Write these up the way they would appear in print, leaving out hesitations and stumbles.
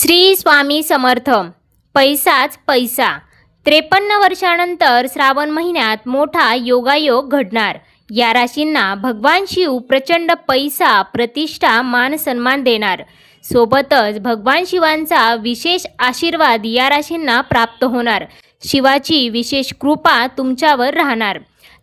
श्री स्वामी समर्थ. पैसाच पैसा. 53 वर्षानंतर श्रावण महिन्यात मोठा योगायोग घडणार. या राशींना भगवान शिव प्रचंड पैसा, प्रतिष्ठा, मान सन्मान देणार. सोबतच भगवान शिवांचा विशेष आशीर्वाद या राशींना प्राप्त होणार. शिवाची विशेष कृपा तुमच्यावर राहणार.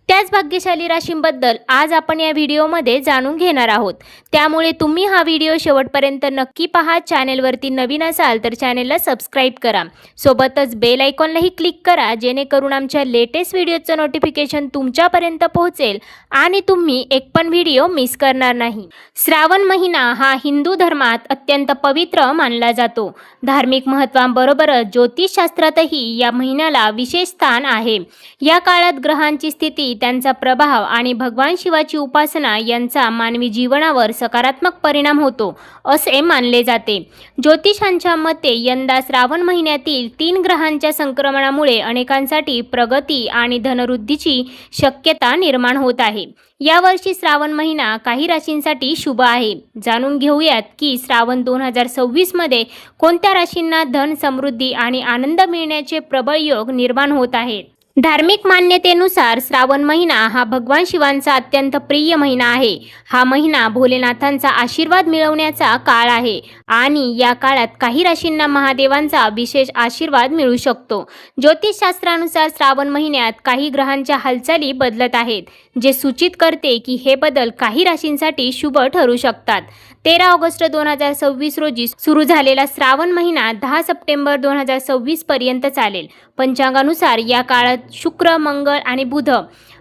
त्याच भाग्यशाली राशींबद्दल आज आपण या व्हिडिओमध्ये जाणून घेणार आहोत. त्यामुळे तुम्ही हा व्हिडिओ शेवटपर्यंत नक्की पहा. चॅनेलवरती नवीन असाल तर चॅनेलला सबस्क्राईब करा. सोबतच बेल आयकॉनलाही क्लिक करा, जेणेकरून आमच्या लेटेस्ट व्हिडिओचं नोटिफिकेशन तुमच्यापर्यंत पोहोचेल आणि तुम्ही एक पण व्हिडिओ मिस करणार नाही. श्रावण महिना हा हिंदू धर्मात अत्यंत पवित्र मानला जातो. धार्मिक महत्त्वाबरोबरच ज्योतिषशास्त्रातही या महिन्याला विशेष स्थान आहे. या काळात ग्रहांची स्थिती, त्यांचा प्रभाव आणि भगवान शिवाची उपासना यांचा मानवी जीवनावर सकारात्मक परिणाम होतो असे मानले जाते. ज्योतिषांच्या मते यंदा श्रावण महिन्यातील 3 ग्रहांच्या संक्रमणामुळे अनेकांसाठी प्रगती आणि धनवृद्धीची शक्यता निर्माण होत आहे. यावर्षी श्रावण महिना काही राशींसाठी शुभ आहे. जाणून घेऊयात की श्रावण 2026 मध्ये कोणत्या राशींना धन, समृद्धी आणि आनंद मिळण्याचे प्रबळ योग निर्माण होत आहेत. धार्मिक मान्यतेनुसार श्रावण महिना हा भगवान शिवांचा अत्यंत प्रिय महिना आहे. हा महिना भोलेनाथांचा आशीर्वाद मिळवण्याचा काळ आहे आणि या काळात काही राशींना महादेवांचा विशेष आशीर्वाद मिळू शकतो. ज्योतिषशास्त्रानुसार श्रावण महिन्यात काही ग्रहांच्या हालचाली बदलत आहेत, जे सूचित करते की हे बदल काही राशींसाठी शुभ ठरू शकतात. 13 ऑगस्ट 2026 रोजी सुरू झालेला श्रावण महिना 10 सप्टेंबर 2026 पर्यंत चालेल. पंचांगानुसार या काळात शुक्र, मंगळ आणि बुध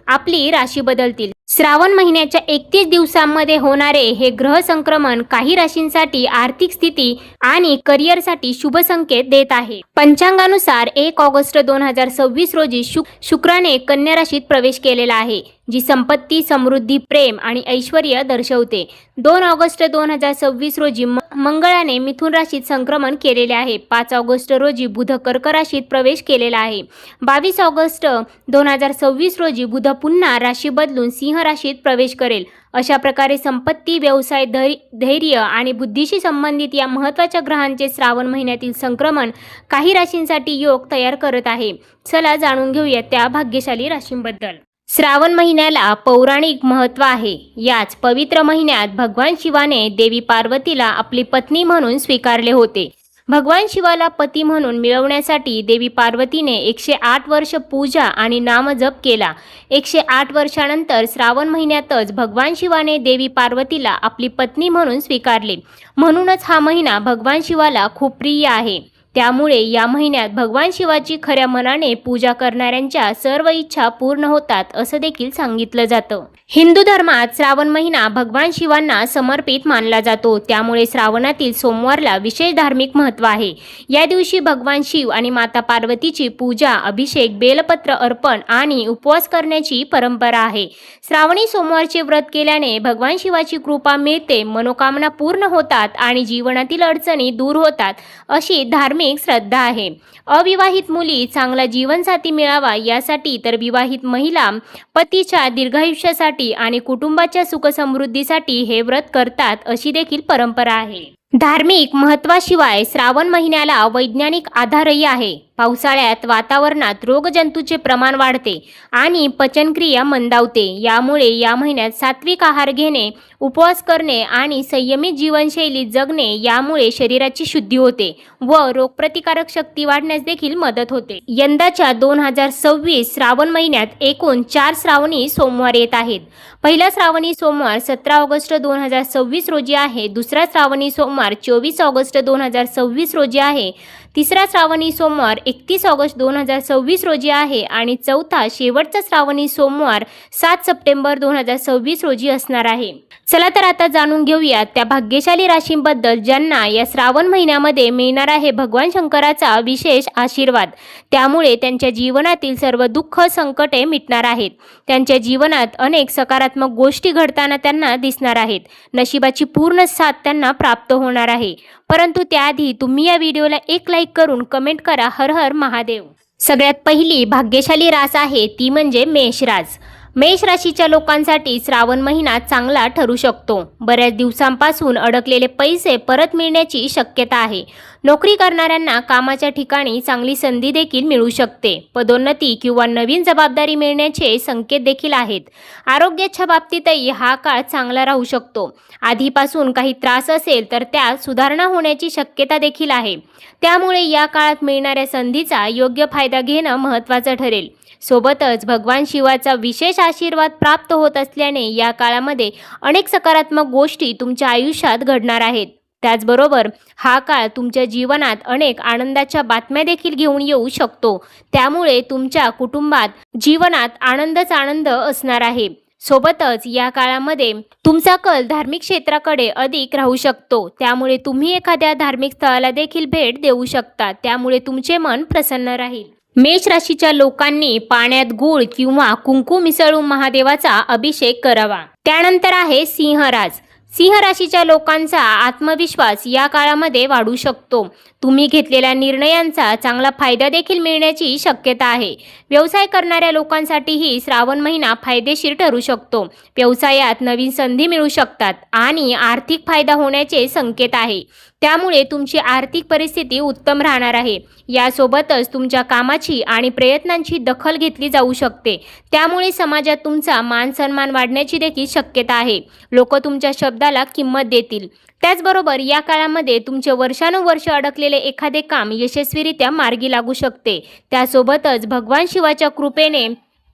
आपली राशी बदलतील. श्रावण महिन्याच्या 31 दिवसांमध्ये होणारे हे ग्रह संक्रमण काही राशींसाठी आर्थिक स्थिती आणि करिअरसाठी शुभ संकेत देत आहे. पंचांगानुसार 1 ऑगस्ट 2026 रोजी शुक्राने कन्या राशीत प्रवेश केलेला आहे, जी संपत्ती, समृद्धी, प्रेम आणि ऐश्वर्य दर्शवते. 2 ऑगस्ट 2026 रोजी मंगळाने मिथुन राशीत संक्रमण केलेले आहे. 5 ऑगस्ट रोजी बुध कर्क राशीत प्रवेश केलेला आहे. 22 ऑगस्ट 2026 रोजी बुध पुन्हा राशी बदलून सिंह राशीत प्रवेश करेल. अशा प्रकारे संपत्ती, व्यवसाय, धैर्य आणि बुद्धीशी संबंधित या महत्त्वाच्या ग्रहांचे श्रावण महिन्यातील संक्रमण काही राशींसाठी योग तयार करत आहे. चला जाणून घेऊया त्या भाग्यशाली राशींबद्दल. श्रावण महिन्याला पौराणिक महत्त्व आहे. याच पवित्र महिन्यात भगवान शिवाने देवी पार्वतीला आपली पत्नी म्हणून स्वीकारले होते. भगवान शिवाला पती म्हणून मिळवण्यासाठी देवी पार्वतीने 108 वर्ष पूजा आणि नामजप केला. 108 वर्षानंतर श्रावण महिन्यातच भगवान शिवाने देवी पार्वतीला आपली पत्नी म्हणून स्वीकारले. म्हणूनच हा महिना भगवान शिवाला खूप प्रिय आहे. त्यामुळे या महिन्यात भगवान शिवाची खऱ्या मनाने पूजा करणाऱ्यांच्या सर्व इच्छा पूर्ण होतात असं देखील सांगितलं जातं. हिंदू धर्मात श्रावण महिना भगवान शिवांना समर्पित मानला जातो. त्यामुळे श्रावणातील सोमवारला विशेष धार्मिक महत्त्व आहे. या दिवशी भगवान शिव आणि माता पार्वतीची पूजा, अभिषेक, बेलपत्र अर्पण आणि उपवास करण्याची परंपरा आहे. श्रावणी सोमवारचे व्रत केल्याने भगवान शिवाची कृपा मिळते, मनोकामना पूर्ण होतात आणि जीवनातील अडचणी दूर होतात अशी धार्मिक श्रद्धा आहे. अविवाहित मुली चांगला जीवनसाथी मिळावा यासाठी, तर विवाहित महिला पतीच्या दीर्घायुष्यासाठी आणि कुटुंबाच्या सुखसमृद्धीसाठी हे व्रत करतात अशी देखील परंपरा आहे. धार्मिक महत्त्वाशिवाय श्रावण महिन्याला वैज्ञानिक आधारही आहे. पावसाळ्यात वातावरणात रोगजंतूचे प्रमाण वाढते आणि पचनक्रिया मंदावते. यामुळे या महिन्यात सात्विक आहार घेणे, उपवास करणे आणि संयमित जीवनशैली जगणे यामुळे शरीराची शुद्धी होते व रोगप्रतिकारक शक्ती वाढण्यास देखील मदत होते. यंदाच्या 2026 श्रावण महिन्यात एकूण 4 श्रावणी सोमवार येत आहेत. पहिला श्रावणी सोमवार 17 ऑगस्ट 2026 रोजी आहे. दुसरा श्रावणी सोमवार 24 ऑगस्ट 2026 रोजी आहे. तिसरा श्रावणी सोमवार 31 ऑगस्ट 2026 रोजी आहे आणि चौथा शेवटचा श्रावणी सोमवार 7 सप्टेंबर 2026 रोजी असणार आहे. चला तर आता जाणून घेऊया त्या भाग्यशाली राशींबद्दल ज्यांना या श्रावण महिन्यामध्ये मिळणार आहे भगवान शंकराचा विशेष आशीर्वाद. त्यामुळे त्यांच्या जीवनातील सर्व दुःख, संकटे मिटणार आहेत. त्यांच्या जीवनात अनेक सकारात्मक गोष्टी घडताना त्यांना दिसणार आहेत. नशिबाची पूर्ण साथ त्यांना प्राप्त होणार आहे. परंतु त्याआधी तुम्ही या व्हिडिओला एक लाईक करून कमेंट करा, हर हर महादेव. सगळ्यात पहिली भाग्यशाली रास आहे ती म्हणजे मेष रास. मेष राशीच्या लोकांसाठी श्रावण महिना चांगला ठरू शकतो. बऱ्याच दिवसांपासून अडकलेले पैसे परत मिळण्याची शक्यता आहे. नोकरी करणाऱ्यांना कामाच्या ठिकाणी चांगली संधी देखील मिळू शकते. पदोन्नती किंवा नवीन जबाबदारी मिळण्याचे संकेत देखील आहेत. आरोग्याच्या बाबतीतही हा काळ चांगला राहू शकतो. आधीपासून काही त्रास असेल तर त्यात सुधारणा होण्याची शक्यता देखील आहे. त्यामुळे या काळात मिळणाऱ्या संधीचा योग्य फायदा घेणं महत्त्वाचं ठरेल. सोबतच भगवान शिवाचा विशेष आशीर्वाद प्राप्त होत असल्याने या काळामध्ये अनेक सकारात्मक गोष्टी तुमच्या आयुष्यात घडणार आहेत. त्याचबरोबर हा काळ तुमच्या जीवनात अनेक आनंदाच्या बातम्या देखील घेऊन येऊ शकतो. त्यामुळे तुमच्या कुटुंबात जीवनात आनंदच आनंद असणार आहे. सोबतच या काळामध्ये तुमचा कल धार्मिक क्षेत्राकडे अधिक राहू शकतो. त्यामुळे तुम्ही एखाद्या धार्मिक स्थळाला देखील भेट देऊ शकता. त्यामुळे तुमचे मन प्रसन्न राहील. मेष राशीच्या लोकांनी पाण्यात गूळ किंवा कुंकू मिसळून महादेवाचा अभिषेक करावा. त्यानंतर आहे सिंह रास. सिंह राशीच्या लोकांचा आत्मविश्वास या काळामध्ये वाढू शकतो. तुम्ही घेतलेल्या निर्णयांचा चांगला फायदा देखील मिळण्याची शक्यता आहे. व्यवसाय करणाऱ्या लोकांसाठीही श्रावण महिना फायदेशीर ठरू शकतो. व्यवसायात नवीन संधी मिळू शकतात आणि आर्थिक फायदा होण्याचे संकेत आहे. त्यामुळे तुमची आर्थिक परिस्थिती उत्तम राहणार आहे. यासोबतच तुमच्या कामाची आणि प्रयत्नांची दखल घेतली जाऊ शकते. त्यामुळे समाजात तुमचा मान सन्मान वाढण्याची देखील शक्यता आहे. लोक तुमच्या शब्दाला किंमत देतील. त्याचबरोबर या काळामध्ये तुमचे वर्षानुवर्ष अडकलेले एखादे काम यशस्वीरित्या मार्गी लागू शकते. त्यासोबतच भगवान शिवाच्या कृपेने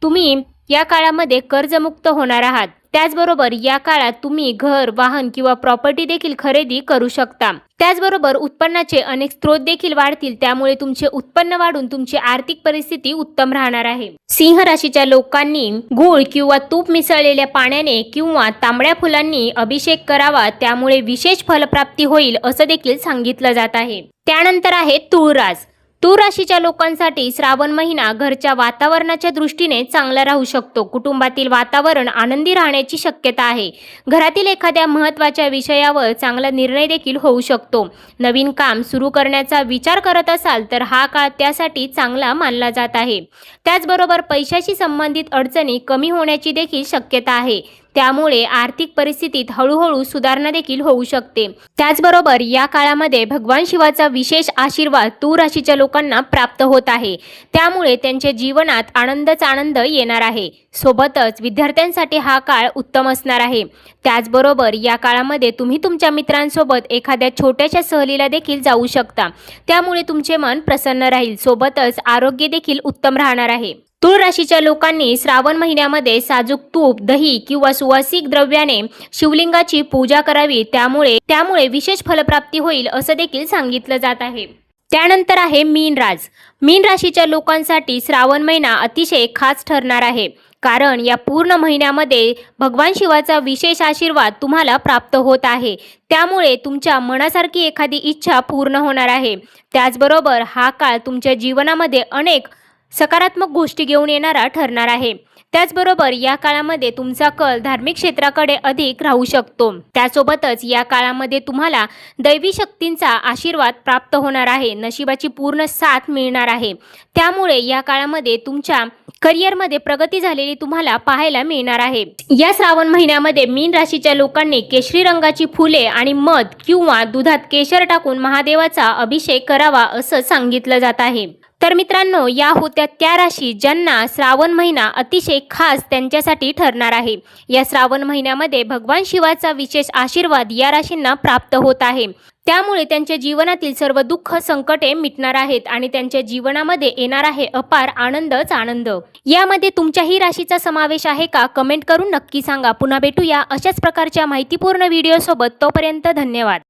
तुम्ही या काळामध्ये कर्जमुक्त होणार आहात. त्याचबरोबर या काळात तुम्ही घर, वाहन किंवा प्रॉपर्टी देखील खरेदी करू शकता. त्याचबरोबर उत्पन्नाचे अनेक स्रोत देखील वाढतील. त्यामुळे तुमचे उत्पन्न वाढून तुमची आर्थिक परिस्थिती उत्तम राहणार आहे. सिंह राशीच्या लोकांनी गूळ किंवा तूप मिसळलेल्या पाण्याने किंवा तांबड्या फुलांनी अभिषेक करावा. त्यामुळे विशेष फलप्राप्ती होईल असं देखील सांगितलं जात आहे. त्यानंतर आहे तुळ रास. तुळ राशीच्या लोकांसाठी श्रावण महिना घरच्या वातावरणाच्या दृष्टीने चांगला राहू शकतो. कुटुंबातील वातावरण आनंदी राहण्याची शक्यता आहे. घरातील एखाद्या महत्त्वाच्या विषयावर चांगला निर्णय देखील होऊ शकतो. नवीन काम सुरू करण्याचा विचार करत असाल तर हा काळ त्यासाठी चांगला मानला जात आहे. त्याचबरोबर पैशाशी संबंधित अडचणी कमी होण्याची देखील शक्यता आहे. त्यामुळे आर्थिक परिस्थितीत हळूहळू सुधारणा देखील होऊ शकते. त्याचबरोबर या काळामध्ये भगवान शिवाचा विशेष आशीर्वाद तुळ राशीच्या लोकांना प्राप्त होत आहे. त्यामुळे त्यांच्या जीवनात आनंदच आनंद येणार आहे. सोबतच विद्यार्थ्यांसाठी हा काळ उत्तम असणार आहे. त्याचबरोबर या काळामध्ये तुम्ही तुमच्या मित्रांसोबत एखाद्या छोट्याशा सहलीला देखील जाऊ शकता. त्यामुळे तुमचे मन प्रसन्न राहील. सोबतच आरोग्य देखील उत्तम राहणार आहे. तुळ राशीच्या लोकांनी श्रावण महिन्यामध्ये साजूक तूप, दही किंवा सुवासिक द्रव्याने शिवलिंगाची पूजा करावी. त्यामुळे विशेष फलप्राप्ती होईल असं देखील सांगितलं जात आहे. त्यानंतर आहे मीन रास. मीन राशीच्या लोकांसाठी श्रावण महिना अतिशय खास ठरणार आहे. कारण या पूर्ण महिन्यामध्ये भगवान शिवाचा विशेष आशीर्वाद तुम्हाला प्राप्त होत आहे. त्यामुळे तुमच्या मनासारखी एखादी इच्छा पूर्ण होणार आहे. त्याचबरोबर हा काळ तुमच्या जीवनामध्ये अनेक सकारात्मक गोष्टी घेऊन येणारा ठरणार आहे. त्याचबरोबर या काळामध्ये तुमचा कल धार्मिक क्षेत्राकडे अधिक राहू शकतो. त्यासोबतच या काळामध्ये तुम्हाला दैवी शक्तींचा आशीर्वाद प्राप्त होणार आहे. नशिबाची पूर्ण साथ मिळणार आहे. त्यामुळे या काळामध्ये तुमच्या करिअरमध्ये प्रगती झालेली तुम्हाला पाहायला मिळणार आहे. या श्रावण महिन्यामध्ये मीन राशीच्या लोकांनी केशरी रंगाची फुले आणि मध किंवा दुधात केशर टाकून महादेवाचा अभिषेक करावा असं सांगितलं जात आहे. तर मित्रांनो, या होत्या त्या राशी ज्यांना श्रावण महिना अतिशय खास त्यांच्यासाठी ठरणार आहे. या श्रावण महिन्यामध्ये भगवान शिवाचा विशेष आशीर्वाद या राशींना प्राप्त होत आहे. त्यामुळे त्यांच्या जीवनातील सर्व दुःख संकटे मिटणार आहेत आणि त्यांच्या जीवनामध्ये येणार आहे अपार आनंदच आनंद. यामध्ये तुमच्याही राशीचा समावेश आहे का? कमेंट करून नक्की सांगा. पुन्हा भेटूया अशाच प्रकारच्या माहितीपूर्ण व्हिडिओ सोबत. तोपर्यंत धन्यवाद.